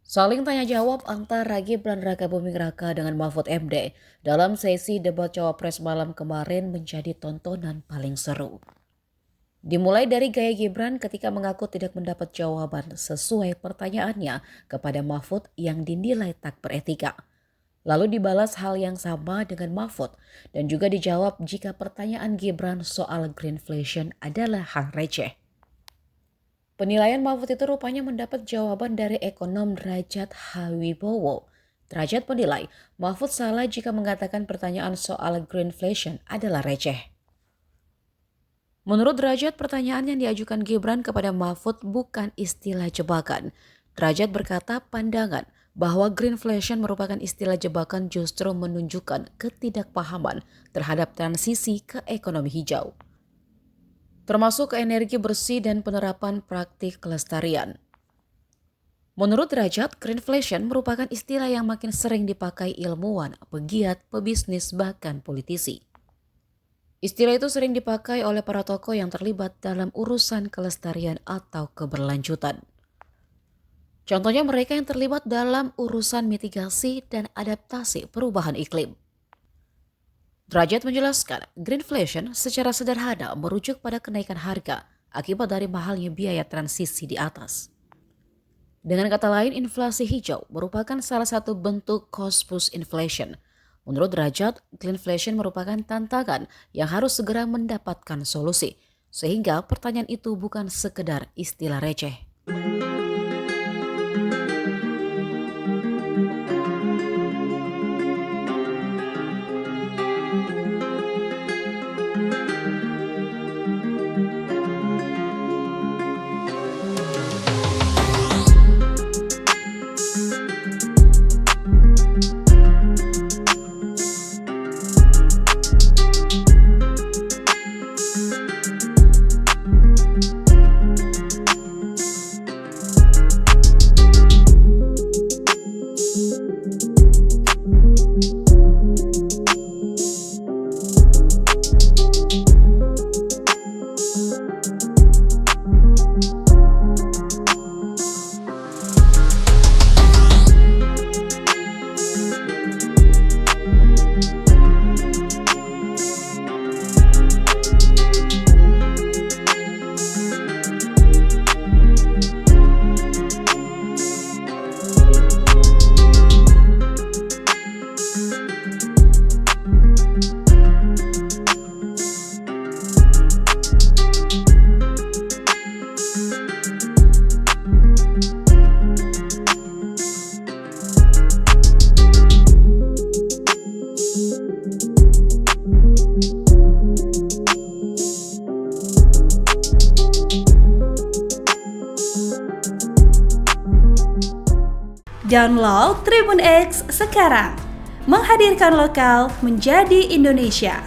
Saling tanya jawab antara Gibran Rakabuming Raka dengan Mahfud MD dalam sesi debat Cawapres malam kemarin menjadi tontonan paling seru. Dimulai dari gaya Gibran ketika mengaku tidak mendapat jawaban sesuai pertanyaannya kepada Mahfud yang dinilai tak beretika. Lalu dibalas hal yang sama dengan Mahfud dan juga dijawab jika pertanyaan Gibran soal greenflation adalah hal receh. Penilaian Mahfud itu rupanya mendapat jawaban dari ekonom Derajat Hawibowo. Derajat menilai Mahfud salah jika mengatakan pertanyaan soal greenflation adalah receh. Menurut Derajat, pertanyaan yang diajukan Gibran kepada Mahfud bukan istilah jebakan. Derajat berkata pandangan bahwa greenflation merupakan istilah jebakan justru menunjukkan ketidakpahaman terhadap transisi ke ekonomi hijau, termasuk energi bersih dan penerapan praktik kelestarian. Menurut Derajat, greenflation merupakan istilah yang makin sering dipakai ilmuwan, pegiat, pebisnis, bahkan politisi. Istilah itu sering dipakai oleh para tokoh yang terlibat dalam urusan kelestarian atau keberlanjutan. Contohnya mereka yang terlibat dalam urusan mitigasi dan adaptasi perubahan iklim. Derajat menjelaskan, greenflation secara sederhana merujuk pada kenaikan harga akibat dari mahalnya biaya transisi di atas. Dengan kata lain, inflasi hijau merupakan salah satu bentuk cost push inflation. Menurut Derajat, greenflation merupakan tantangan yang harus segera mendapatkan solusi, sehingga pertanyaan itu bukan sekedar istilah receh. Download Tribun X sekarang, menghadirkan lokal menjadi Indonesia.